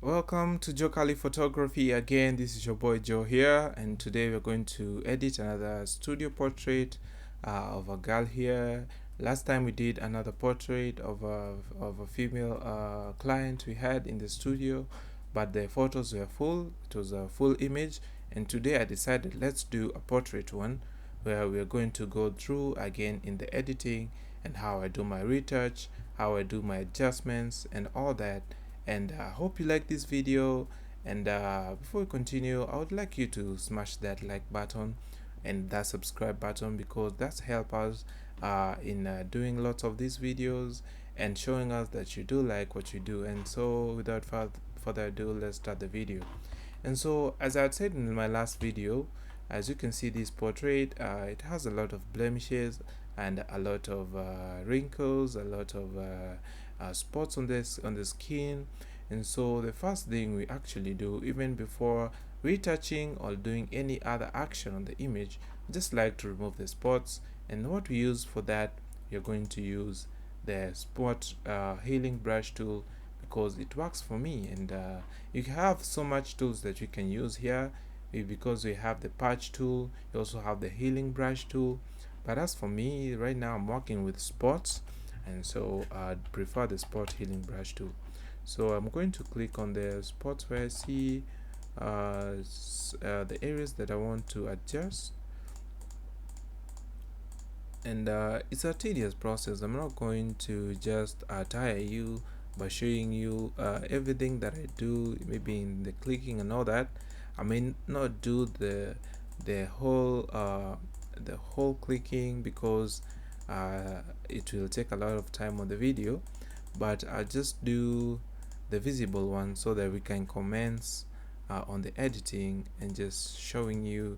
Welcome to Joe Kali Photography again. This is your boy Joe here, and today we're going to edit another studio portrait of a girl here. Last time we did another portrait of a female client we had in the studio, but the photos were full. It was a full image, and today I decided let's do a portrait one where we're going to go through again in the editing and how I do my retouch, how I do my adjustments and all that. And I hope you like this video. And before we continue, I would like you to smash that like button and that subscribe button, because that's help us in doing lots of these videos and showing us that you do like what you do. And so without further ado, let's start the video. And so, as I had said in my last video, as you can see, this portrait it has a lot of blemishes and a lot of wrinkles, a lot of spots on the skin. And so the first thing we actually do, even before retouching or doing any other action on the image, just like to remove the spots. And what we use for that, you're going to use the spot healing brush tool, because it works for me. And you have so much tools that you can use here, because we have the patch tool, you also have the healing brush tool. But as for me, right now I'm working with spots, and so I'd prefer the spot healing brush tool. So I'm going to click on the spots where I see the areas that I want to adjust. And it's a tedious process. I'm not going to just tire you by showing you everything that I do, maybe in the clicking and all that. I may not do the whole clicking, because it will take a lot of time on the video, but I'll just do the visible one so that we can commence on the editing and just showing you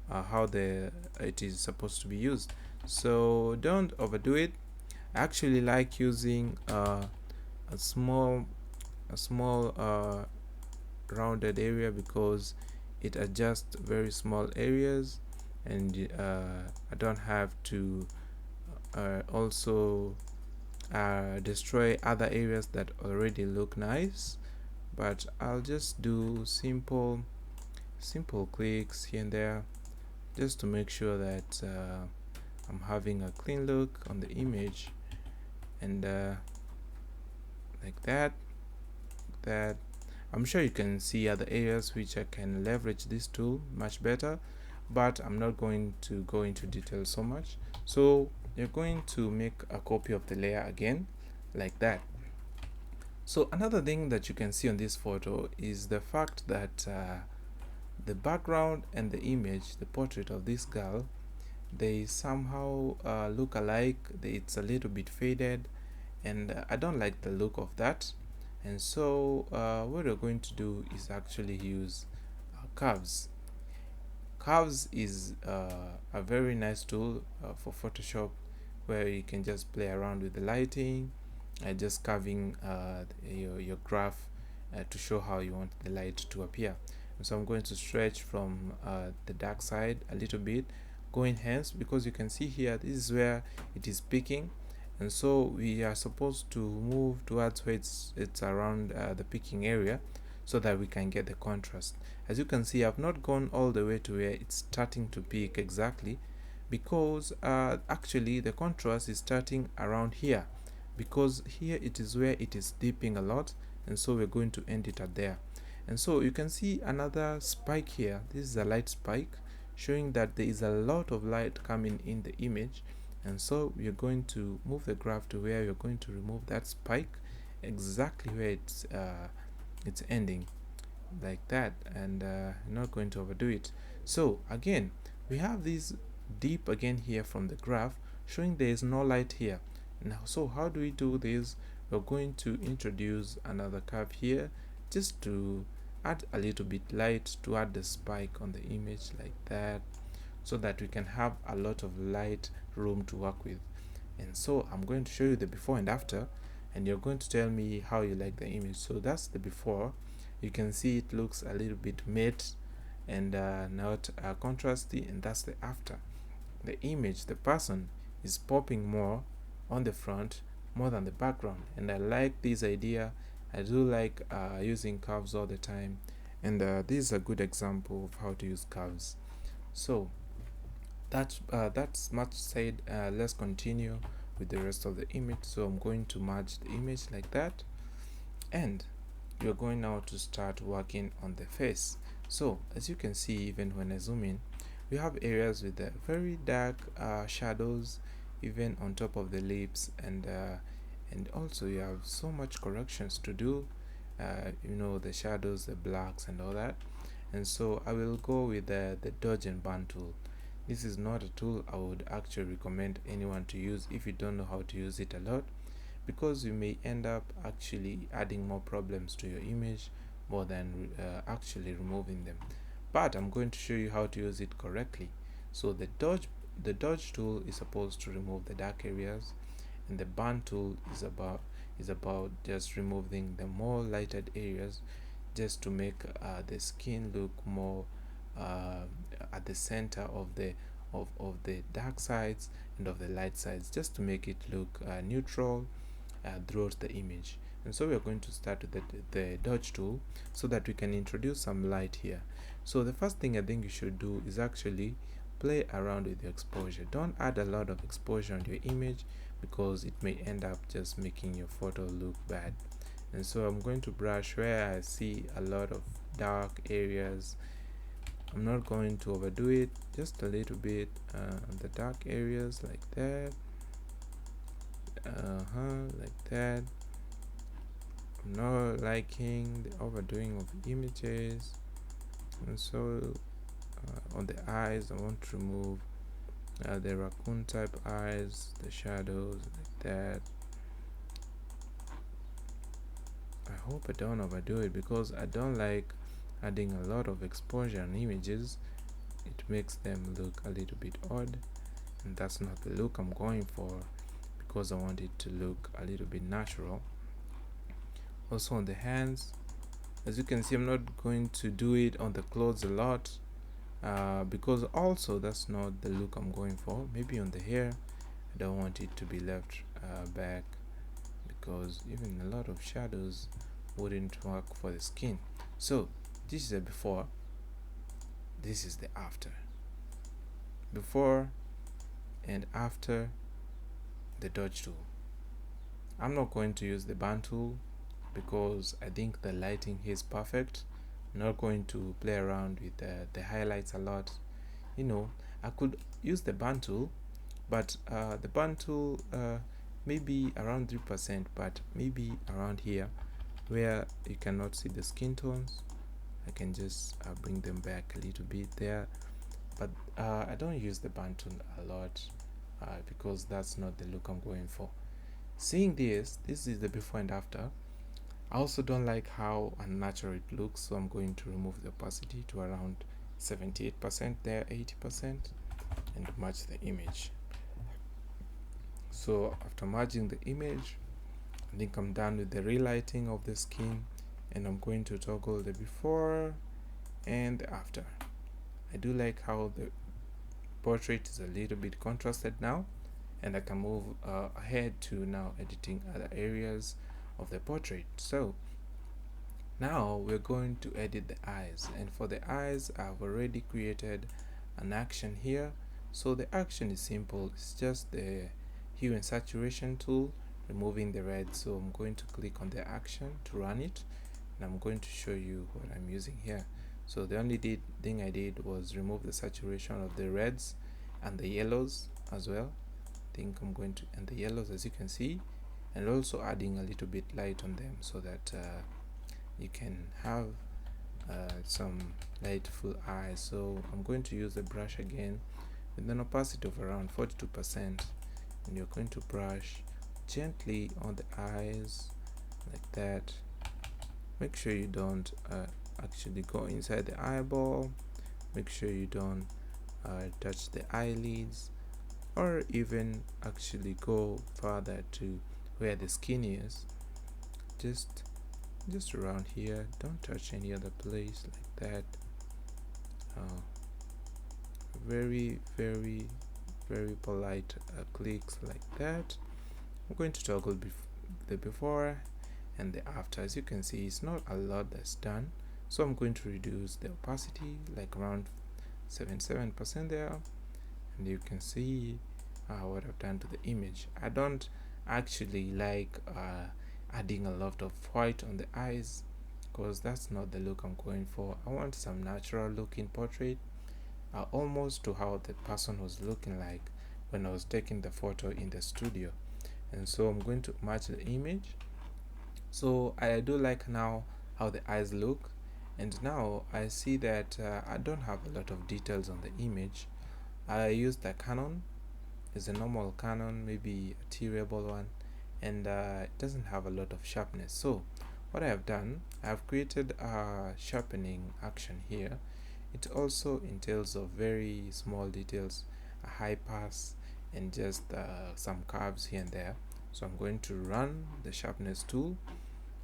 how it is supposed to be used. So don't overdo it. I actually like using a small rounded area, because it adjusts very small areas, and I don't have to also destroy other areas that already look nice. But I'll just do simple clicks here and there, just to make sure that I'm having a clean look on the image. And like that. I'm sure you can see other areas which I can leverage this tool much better, but I'm not going to go into detail so much. So you're going to make a copy of the layer again, like that. So another thing that you can see on this photo is the fact that the background and the image, the portrait of this girl, they somehow look alike. It's a little bit faded, and I don't like the look of that. And so what we're going to do is actually use curves. Curves is a very nice tool for Photoshop, where you can just play around with the lighting, just carving your graph to show how you want the light to appear. And so I'm going to stretch from the dark side a little bit, going hence, because you can see here this is where it is peaking, and so we are supposed to move towards where it's around the peaking area, so that we can get the contrast. As you can see, I've not gone all the way to where it's starting to peak exactly, because actually the contrast is starting around here, because here it is where it is dipping a lot, and so we're going to end it at there. And so you can see another spike here. This is a light spike, showing that there is a lot of light coming in the image. And so we're going to move the graph to where you're going to remove that spike exactly where it's ending, like that. And not going to overdo it. So again, we have this dip again here from the graph, showing there is no light here. Now, so how do we do this? We're going to introduce another curve here, just to add a little bit light, to add the spike on the image, like that, so that we can have a lot of light room to work with. And so I'm going to show you the before and after, and you're going to tell me how you like the image. So that's the before. You can see it looks a little bit matte and not contrasty, and that's the after. The image, the person is popping more on the front more than the background, and I like this idea. I do like using curves all the time, and this is a good example of how to use curves. So that's much said. Let's continue with the rest of the image. So I'm going to merge the image like that, and you're going now to start working on the face. So as you can see, even when I zoom in, we have areas with very dark shadows even on top of the lips, and also you have so much corrections to do, the shadows, the blacks and all that. And so I will go with the dodge and burn tool. This is not a tool I would actually recommend anyone to use if you don't know how to use it a lot, because you may end up actually adding more problems to your image more than actually removing them. But I'm going to show you how to use it correctly. So the dodge tool is supposed to remove the dark areas, and the burn tool is about just removing the more lighted areas, just to make the skin look more at the center of the dark sides and of the light sides, just to make it look neutral throughout the image. And so we are going to start with the dodge tool so that we can introduce some light here. So the first thing I think you should do is actually play around with the exposure. Don't add a lot of exposure on your image, because it may end up just making your photo look bad. And so I'm going to brush where I see a lot of dark areas. I'm not going to overdo it, just a little bit on the dark areas like that. Like that. I'm not liking the overdoing of images. And so on the eyes, I want to remove the raccoon type eyes, the shadows like that. I hope I don't overdo it, because I don't like adding a lot of exposure on images. It makes them look a little bit odd, and that's not the look I'm going for, because I want it to look a little bit natural. Also on the hands, as you can see, I'm not going to do it on the clothes a lot, because also that's not the look I'm going for. Maybe on the hair, I don't want it to be left back, because even a lot of shadows wouldn't work for the skin. So this is a before, this is the after. Before and after the dodge tool. I'm not going to use the burn tool, because I think the lighting here is perfect. I'm not going to play around with the highlights a lot. I could use the burn tool, but the burn tool maybe around 3%, but maybe around here where you cannot see the skin tones, I can just bring them back a little bit there. But I don't use the burn tool a lot, because that's not the look I'm going for. Seeing this is the before and after. I also don't like how unnatural it looks, so I'm going to remove the opacity to around 78% there, 80%, and merge the image. So after merging the image, I think I'm done with the relighting of the skin, and I'm going to toggle the before and the after. I do like how the portrait is a little bit contrasted now, and I can move ahead to now editing other areas of the portrait. So now we're going to edit the eyes, and for the eyes I've already created an action here. So the action is simple, it's just the hue and saturation tool, removing the red. So I'm going to click on the action to run it, and I'm going to show you what I'm using here. So the only thing I did was remove the saturation of the reds and the yellows as well. I think I'm going to, and the yellows, as you can see, and also adding a little bit light on them, so that you can have some lightful eyes. So I'm going to use the brush again with an opacity of around 42%, and you're going to brush gently on the eyes like that. Make sure you don't actually go inside the eyeball. Make sure you don't touch the eyelids, or even actually go further to where the skin is. Just around here, don't touch any other place like that. Very polite clicks like that. I'm going to toggle the before and the after. As you can see, it's not a lot that's done, so I'm going to reduce the opacity like around 77% there, and you can see what I've done to the image. I don't actually like adding a lot of white on the eyes, because that's not the look I'm going for. I want some natural looking portrait, almost to how the person was looking like when I was taking the photo in the studio. And so I'm going to match the image. So I do like now how the eyes look, and now I see that I don't have a lot of details on the image. I used the Canon. It's a normal Canon, maybe a tearable one, and it doesn't have a lot of sharpness. So what I have done, I have created a sharpening action here. It also entails of very small details, a high pass, and just some curves here and there. So I'm going to run the sharpness tool,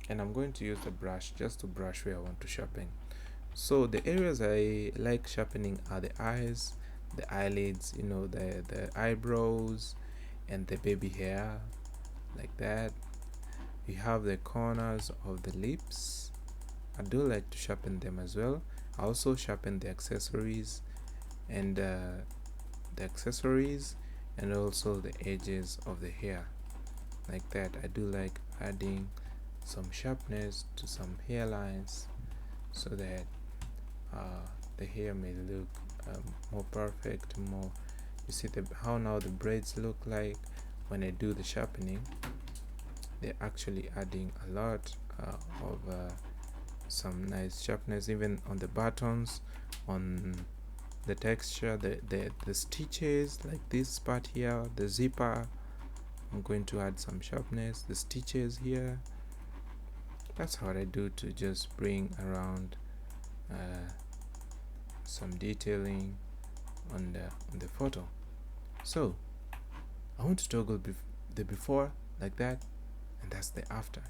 and I'm going to use the brush just to brush where I want to sharpen. So the areas I like sharpening are the eyes, the eyelids, the eyebrows, and the baby hair, like that. We have the corners of the lips. I do like to sharpen them as well. I also sharpen the accessories and also the edges of the hair, like that. I do like adding some sharpness to some hairlines so that the hair may look more perfect. More, you see how now the braids look like when I do the sharpening. They're actually adding a lot of some nice sharpness, even on the buttons, on the texture, the stitches, like this part here, the zipper. I'm going to add some sharpness, the stitches here. That's what I do to just bring around some detailing on the photo. So I want to toggle the before like that, and that's the after.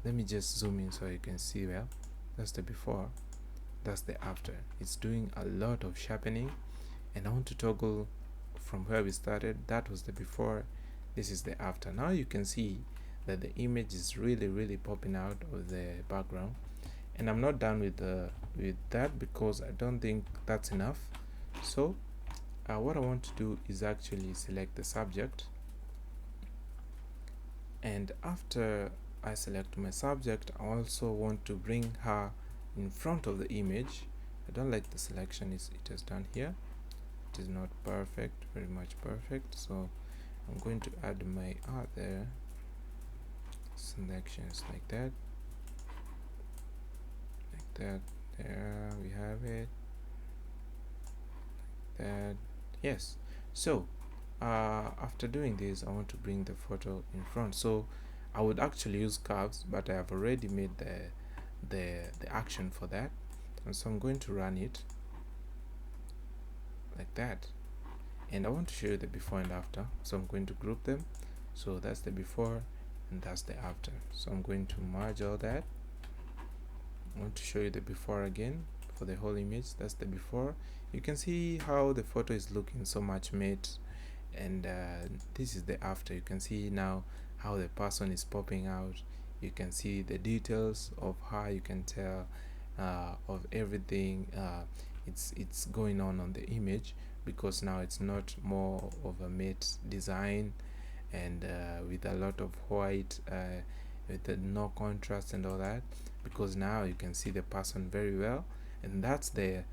Let me just zoom in so you can see well. That's the before, that's the after. It's doing a lot of sharpening, and I want to toggle from where we started. That was the before, this is the after. Now you can see that the image is really popping out of the background, and I'm not done with that because I don't think that's enough. So what I want to do is actually select the subject, and after I select my subject, I also want to bring her in front of the image. I don't like the selection it has done here. It is not perfect, very much perfect. So I'm going to add my other selections like that. There we have it. Like that. Yes. So after doing this, I want to bring the photo in front. So I would actually use curves, but I have already made the action for that, and so I'm going to run it like that. And I want to show you the before and after, so I'm going to group them. So that's the before and that's the after. So I'm going to merge all that. I want to show you the before again for the whole image. That's the before. You can see how the photo is looking so much matte, and this is the after. You can see now how the person is popping out. You can see the details of how you can tell of everything it's going on the image, because now it's not more of a matte design and with a lot of white with the no contrast and all that, because now you can see the person very well. And that's the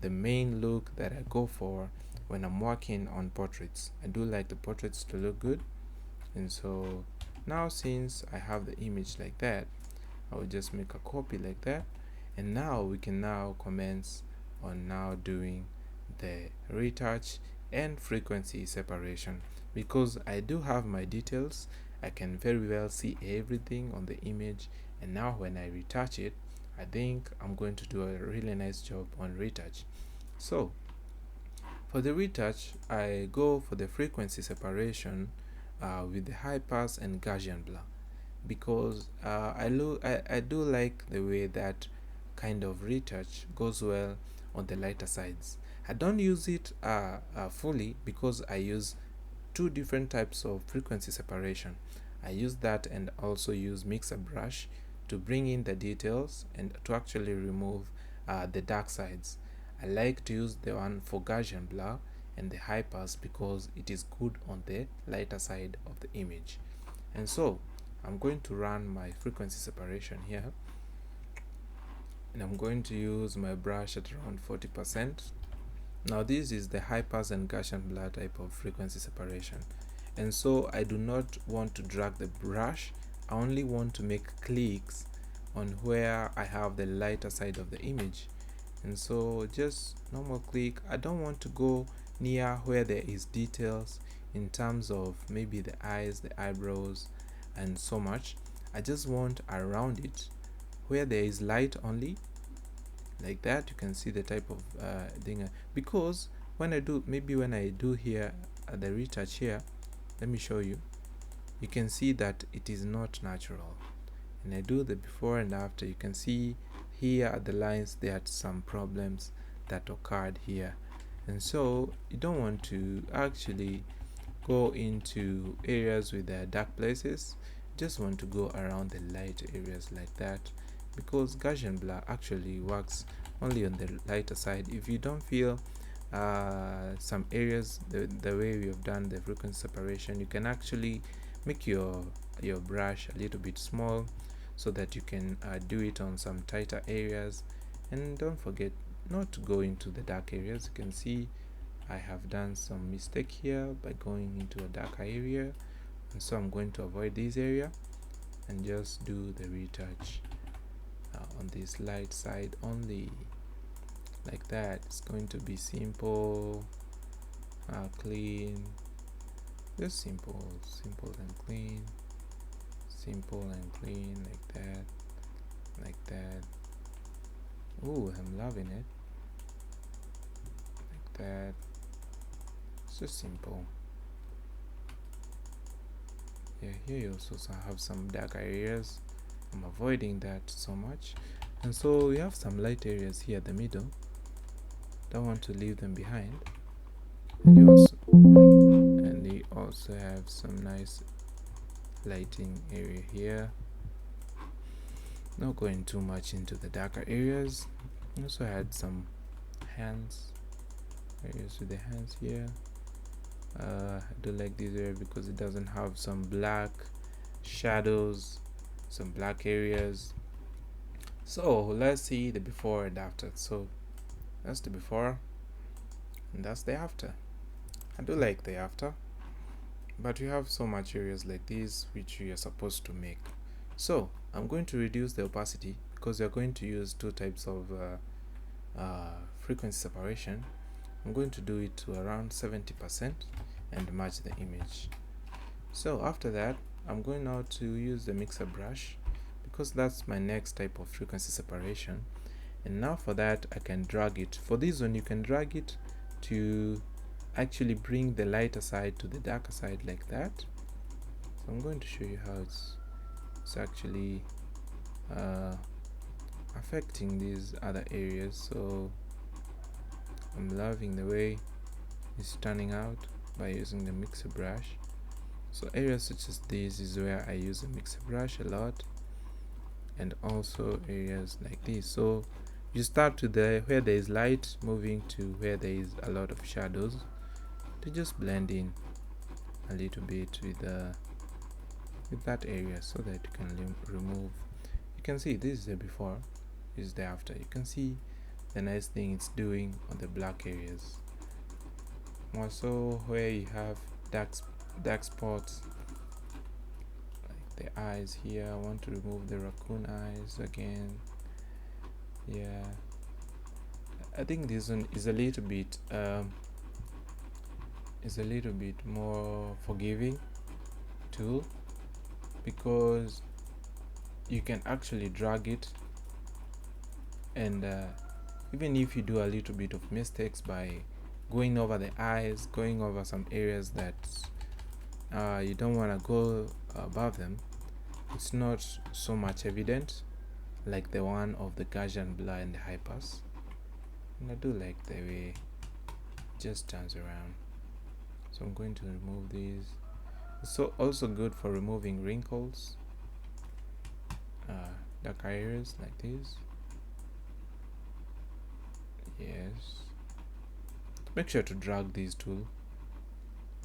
main look that I go for when I'm working on portraits. I do like the portraits to look good. And so now, since I have the image like that, I will just make a copy like that, and now we can now commence on now doing the retouch and frequency separation. Because I do have my details, I can very well see everything on the image, and now when I retouch it, I think I'm going to do a really nice job on retouch. So for the retouch, I go for the frequency separation with the high pass and Gaussian blur, because I do like the way that kind of retouch goes well on the lighter sides. I don't use it fully, because I use two different types of frequency separation. I use that and also use mixer brush to bring in the details and to actually remove the dark sides. I like to use the one for Gaussian blur and the high pass because it is good on the lighter side of the image. And so I'm going to run my frequency separation here, and I'm going to use my brush at around 40%. Now this is the high pass and Gaussian blur type of frequency separation, and so I do not want to drag the brush. I only want to make clicks on where I have the lighter side of the image, and so just normal click. I don't want to go near where there is details in terms of maybe the eyes, the eyebrows, and so much. I just want around it where there is light only, like that. You can see the type of thing, because when I do here at the retouch here, let me show you. You can see that it is not natural. And I do the before and after. You can see here at the lines there are some problems that occurred here, and so you don't want to actually go into areas with the dark places. You just want to go around the light areas like that, because Gaussian blur actually works only on the lighter side. If you don't feel some areas the way we have done the frequency separation, you can actually make your brush a little bit small so that you can do it on some tighter areas. And don't forget not to go into the dark areas. You can see I have done some mistake here by going into a darker area, and so I'm going to avoid this area and just do the retouch on this light side only, like that. It's going to be simple, clean, just simple and clean, simple and clean, like that. Oh, I'm loving it, like that. It's just simple. Yeah, here you also have some dark areas. I'm avoiding that so much, and so we have some light areas here at the middle. Don't want to leave them behind. And you also have some nice lighting area here. Not going too much into the darker areas. Also had some hands areas with the hands here. I do like this area because it doesn't have some black shadows, some black areas. So let's see the before and after. So that's the before and that's the after. I do like the after, but we have so much areas like this which we are supposed to make. So I'm going to reduce the opacity because we are going to use two types of frequency separation. I'm going to do it to around 70% and match the image. So after that, I'm going now to use the mixer brush because that's my next type of frequency separation. And now for that, I can drag it. For this one, you can drag it to actually bring the lighter side to the darker side like that. So I'm going to show you how it's actually affecting these other areas. So I'm loving the way it's turning out by using the mixer brush. So areas such as this is where I use the mixer brush a lot, and also areas like this. So you start with where there is light, moving to where there is a lot of shadows, to just blend in a little bit with that area so that you can remove. You can see this is the before, this is the after. You can see the nice thing it's doing on the black areas. Also where you have dark spots like the eyes here, I want to remove the raccoon eyes again. Yeah, I think this one is a little bit more forgiving too, because you can actually drag it, and even if you do a little bit of mistakes by going over the eyes, going over some areas that you don't want to go above them, it's not so much evident like the one of the Gaussian blur and the high pass. And I do like the way it just turns around. So I'm going to remove these. So also good for removing wrinkles, dark areas like this. Yes, make sure to drag this tool.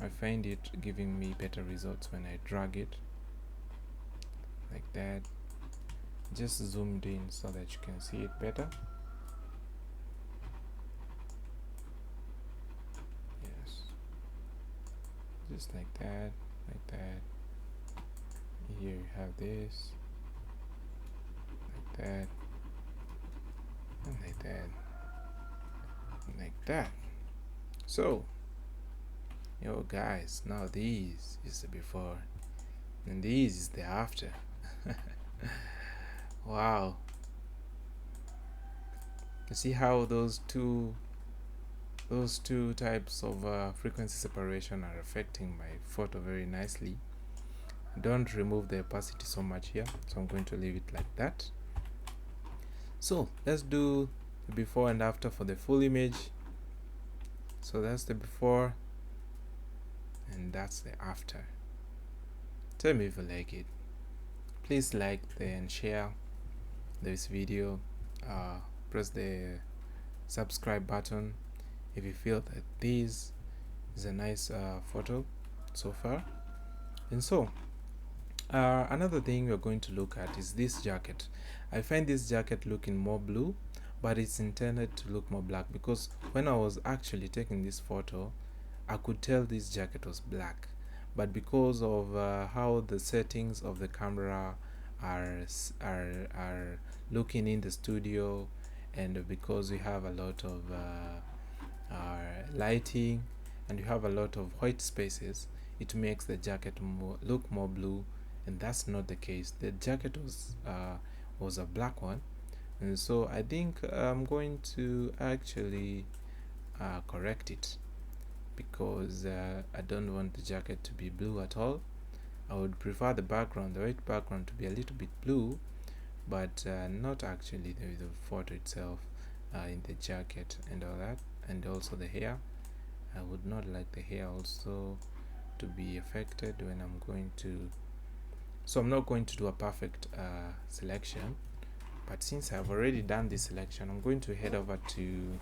I find it giving me better results when I drag it like that. Just zoomed in so that you can see it better. Yes, just like that, like that. Here you have this, like that, and like that, and like that. So, yo guys, now this is the before, and this is the after. Wow. You see how those two types of frequency separation are affecting my photo very nicely. Don't remove the opacity so much here, so I'm going to leave it like that. So let's do the before and after for the full image. So that's the before and that's the after. Tell me if you like it. Please like and share this video. Press the subscribe button if you feel that this is a nice photo so far. And so another thing we're going to look at is this jacket. I find this jacket looking more blue, but it's intended to look more black, because when I was actually taking this photo I could tell this jacket was black, but because of how the settings of the camera are looking in the studio, and because we have a lot of lighting and you have a lot of white spaces, it makes the jacket look more blue, and that's not the case. The jacket was a black one, and so I think I'm going to actually correct it, because I don't want the jacket to be blue at all. I would prefer the white background to be a little bit blue, but not actually the photo itself in the jacket and all that, and also the hair. I would not like the hair also to be affected when I'm going to, so I'm not going to do a perfect selection, but since I've already done this selection, I'm going to head over to,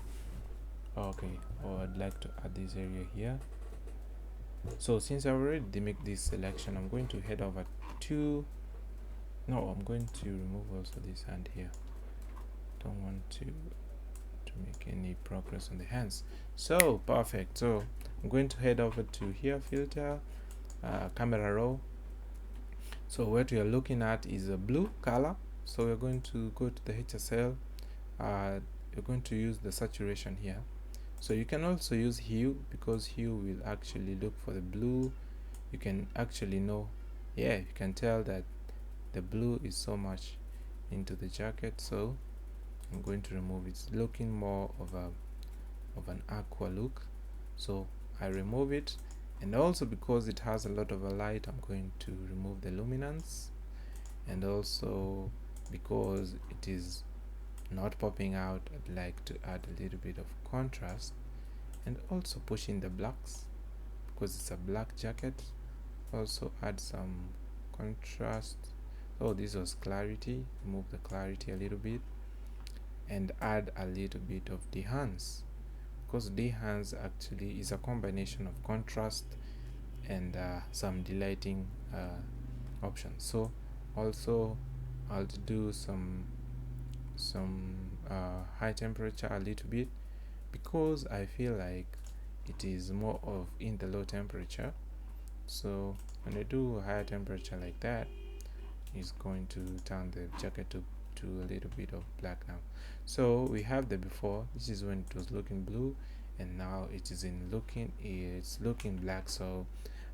I'd like to add this area here. So since I already make this selection, I'm going to head over to, I'm going to remove also this hand here. Don't want to make any progress on the hands. So perfect. So I'm going to head over to here, filter, camera raw. So what we are looking at is a blue color, so we're going to go to the HSL. You're going to use the saturation here. So you can also use hue, because hue will actually look for the blue. You can actually know, you can tell that the blue is so much into the jacket. So I'm going to remove it. It's looking more of an aqua look, so I remove it. And also because it has a lot of a light, I'm going to remove the luminance, and also because it is not popping out, I'd like to add a little bit of contrast, and also push in the blacks because it's a black jacket. Also add some contrast. This was clarity, remove the clarity a little bit, and add a little bit of dehance, because dehance actually is a combination of contrast and some delighting options. So also I'll do some high temperature a little bit, because I feel like it is more of in the low temperature. So when I do a higher temperature like that, it's going to turn the jacket to a little bit of black now. So we have the before. This is when it was looking blue, and now it's looking black. So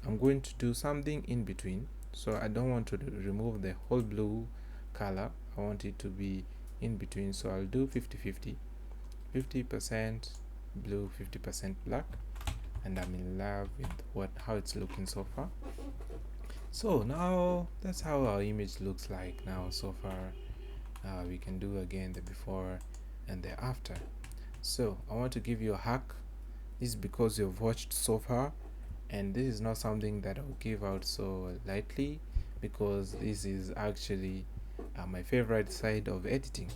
I'm going to do something in between. So I don't want to remove the whole blue color. I want it to be in between. So I'll do 50-50, 50% blue, 50% black, and I'm in love with how it's looking so far. So now that's how our image looks like now so far. We can do again the before and the after. So I want to give you a hack. This is because you've watched so far, and this is not something that I'll give out so lightly, because this is actually my favorite side of editing.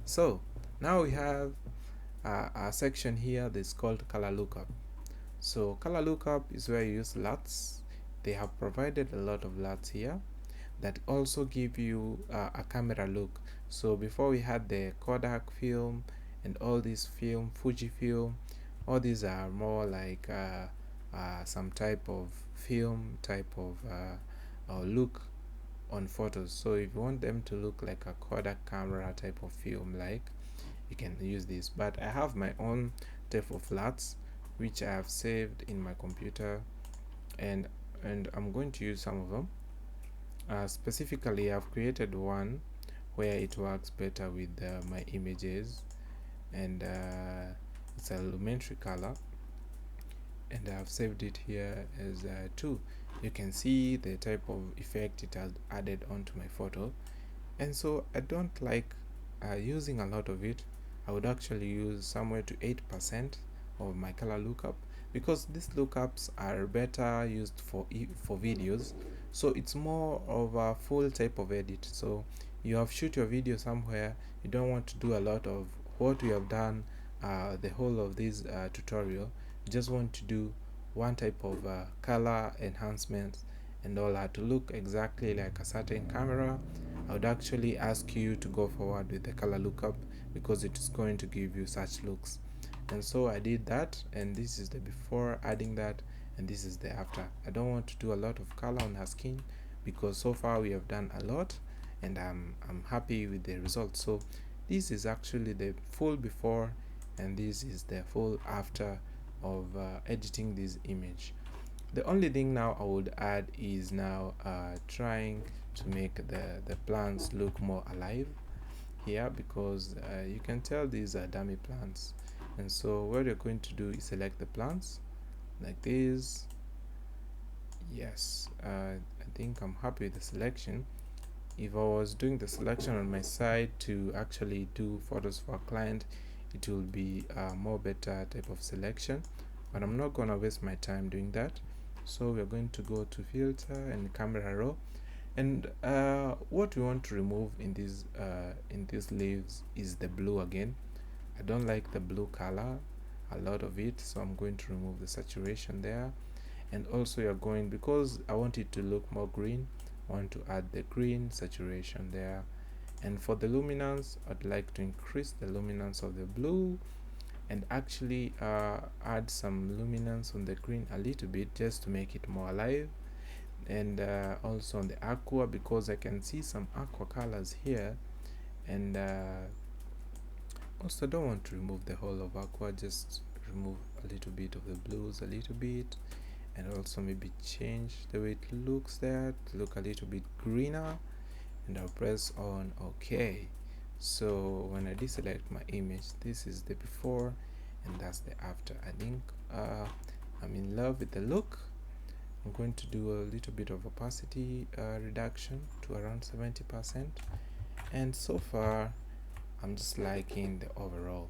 So now we have a section here that's called color lookup. So color lookup is where you use LUTs. They have provided a lot of LUTs here that also give you a camera look. So before we had the Kodak film and all these film, Fujifilm, all these are more like some type of film type of look on photos. So if you want them to look like a Kodak camera type of film, like, you can use this. But I have my own type of LUTs which I have saved in my computer, and I'm going to use some of them. Specifically, I've created one where it works better with my images, and it's a elementary color, and I've saved it here as 2. You can see the type of effect it has added onto my photo, and so I don't like using a lot of it. I would actually use somewhere to 8% of my color lookup, because these lookups are better used for videos. So it's more of a full type of edit. So you have shoot your video somewhere, you don't want to do a lot of what we have done the whole of this tutorial. You just want to do one type of color enhancements and all that to look exactly like a certain camera. I would actually ask you to go forward with the color lookup, because it is going to give you such looks. And so I did that, and this is the before adding that, and this is the after. I don't want to do a lot of color on her skin, because so far we have done a lot, and I'm happy with the results. So this is actually the full before, and this is the full after of editing this image. The only thing now I would add is now trying to make the plants look more alive here, because you can tell these are dummy plants. And so what you're going to do is select the plants like this. Yes, I think I'm happy with the selection. If I was doing the selection on my side to actually do photos for a client, it will be a more better type of selection, but I'm not gonna waste my time doing that. So we're going to go to filter and camera raw, and what we want to remove in these leaves is the blue again. I don't like the blue color, a lot of it, so I'm going to remove the saturation there. And also you're going, because I want it to look more green, I want to add the green saturation there. And for the luminance, I'd like to increase the luminance of the blue, and actually add some luminance on the green a little bit, just to make it more alive. And also on the aqua, because I can see some aqua colors here, and also don't want to remove the whole of aqua, just remove a little bit of the blues, a little bit, and also maybe change the way it looks there to look a little bit greener, and I'll press on OK. So when I deselect my image, this is the before and that's the after. I think I'm in love with the look. I'm going to do a little bit of opacity reduction to around 70%, and so far I'm just liking the overall.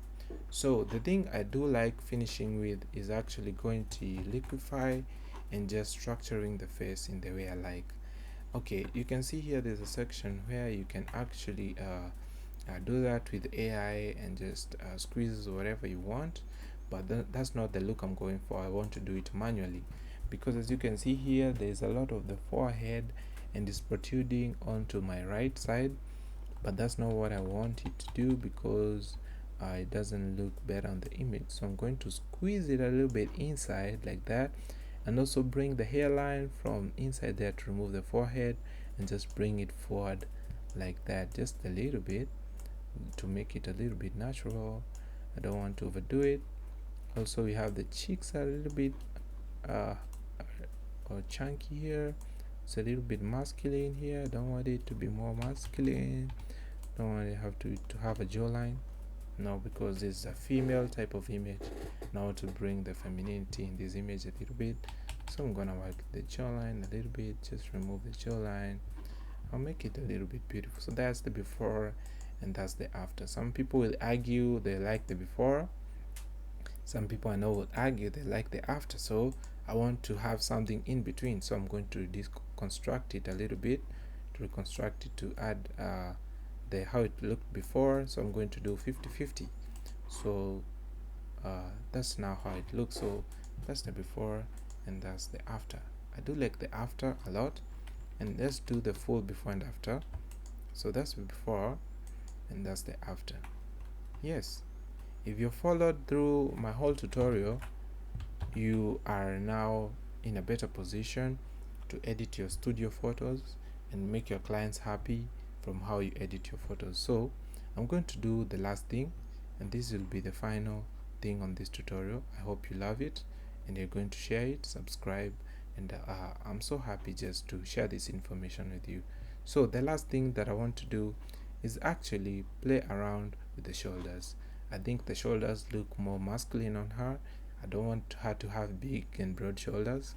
So the thing I do like finishing with is actually going to Liquify and just structuring the face in the way I like. Okay, you can see here there's a section where you can actually do that with AI and just squeeze whatever you want, but that's not the look I'm going for. I want to do it manually, because as you can see here, there's a lot of the forehead and it's protruding onto my right side, but that's not what I want it to do, because it doesn't look better on the image. So I'm going to squeeze it a little bit inside like that, and also bring the hairline from inside there to remove the forehead, and just bring it forward like that, just a little bit, to make it a little bit natural. I don't want to overdo it. Also we have the cheeks a little bit or chunky here. It's a little bit masculine here. I don't want it to be more masculine. Don't want it to have a jawline. No, because this is a female type of image. Now to bring the femininity in this image a little bit, so I'm gonna work the jawline a little bit, just remove the jawline. I'll make it a little bit beautiful. So that's the before and that's the after. Some people will argue they like the before, some people I know will argue they like the after, so I want to have something in between, so I'm going to deconstruct it a little bit to reconstruct it to add the how it looked before. So I'm going to do 50-50. So that's now how it looks. So that's the before and that's the after. I do like the after a lot, and let's do the full before and after. So that's the before and that's the after. Yes, if you followed through my whole tutorial, you are now in a better position to edit your studio photos and make your clients happy from how you edit your photos. So I'm going to do the last thing, and this will be the final thing on this tutorial. I hope you love it and you're going to share it, subscribe, and I'm so happy just to share this information with you. So the last thing that I want to do is actually play around with the shoulders. I think the shoulders look more masculine on her. I don't want her to have big and broad shoulders,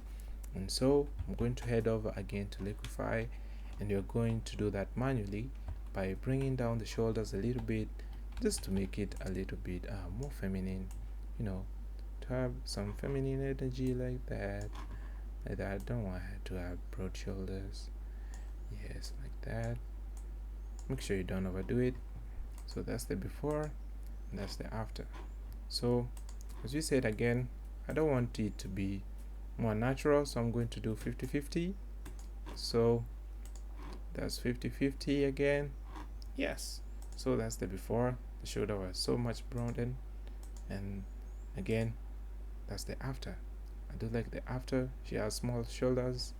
and so I'm going to head over again to Liquify, and you're going to do that manually by bringing down the shoulders a little bit, just to make it a little bit more feminine, you know, to have some feminine energy like that. I don't want her to have broad shoulders. Yes, like that. Make sure you don't overdo it. So that's the before and that's the after. So as we said again, I don't want it to be more natural, so I'm going to do 50-50. So that's 50-50 again. Yes, so that's the before. The shoulder was so much broadened, and again that's the after. I do like the after. She has small shoulders,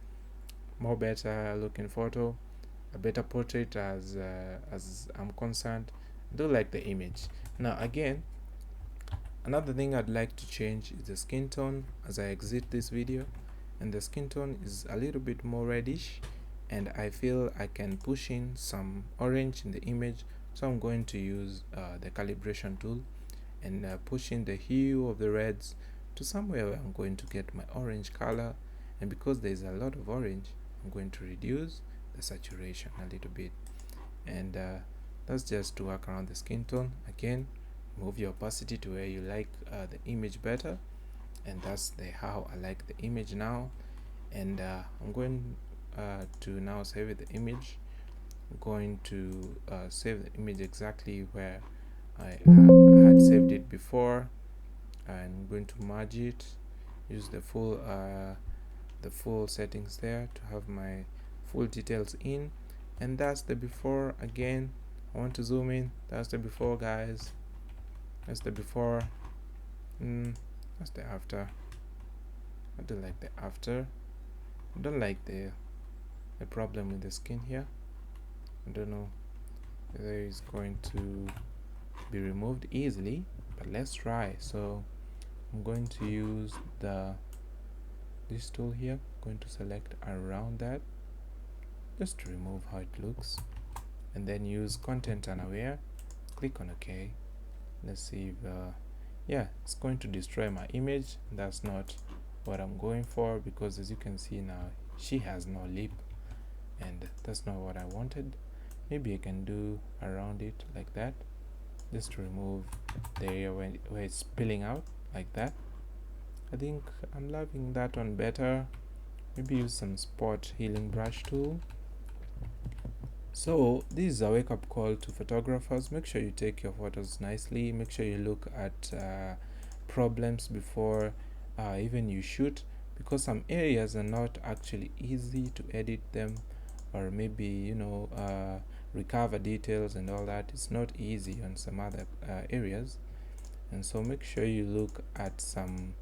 more better looking photo, a better portrait as I'm concerned. I do like the image. Now again, another thing I'd like to change is the skin tone as I exit this video, and the skin tone is a little bit more reddish, and I feel I can push in some orange in the image, so I'm going to use the calibration tool and push in the hue of the reds to somewhere where I'm going to get my orange color. And because there is a lot of orange, I'm going to reduce the saturation a little bit, and that's just to work around the skin tone. Again, move your opacity to where you like the image better, and that's the how I like the image now. And I'm going to now save the image. I'm going to save the image exactly where I had saved it before. I'm going to merge it, use the full settings there to have my full details in, and that's the before. Again, I want to zoom in. That's the before, guys. That's the before. That's the after. I do like the after. I don't like the problem with the skin here. I don't know whether it's going to be removed easily, but let's try. So I'm going to use this tool here. I'm going to select around that just to remove how it looks, and then use content unaware. Click on OK. Let's see if yeah, it's going to destroy my image. That's not what I'm going for, because as you can see now, she has no lip, and that's not what I wanted. Maybe I can do around it like that, just to remove the area where it's spilling out like that. I think I'm loving that one better. Maybe use some spot healing brush tool. So this is a wake-up call to photographers. Make sure you take your photos nicely. Make sure you look at problems before even you shoot, because some areas are not actually easy to edit them, or maybe recover details and all that. It's not easy on some other areas, and so make sure you look at some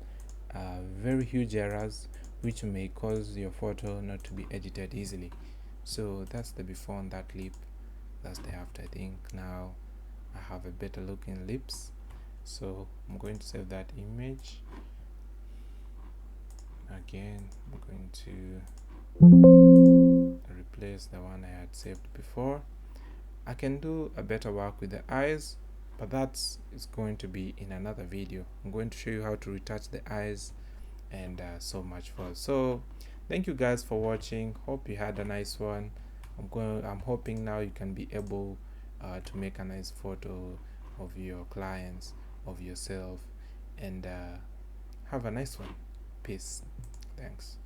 very huge errors which may cause your photo not to be edited easily. So that's the before on that lip. That's the after. I think now I have a better looking lips, so I'm going to save that image. Again, I'm going to replace the one I had saved before. I can do a better work with the eyes, but that's going to be in another video. I'm going to show you how to retouch the eyes and so much for. So thank you guys for watching. Hope you had a nice one. I'm hoping now you can be able to make a nice photo of your clients, of yourself, and have a nice one. Peace. Thanks.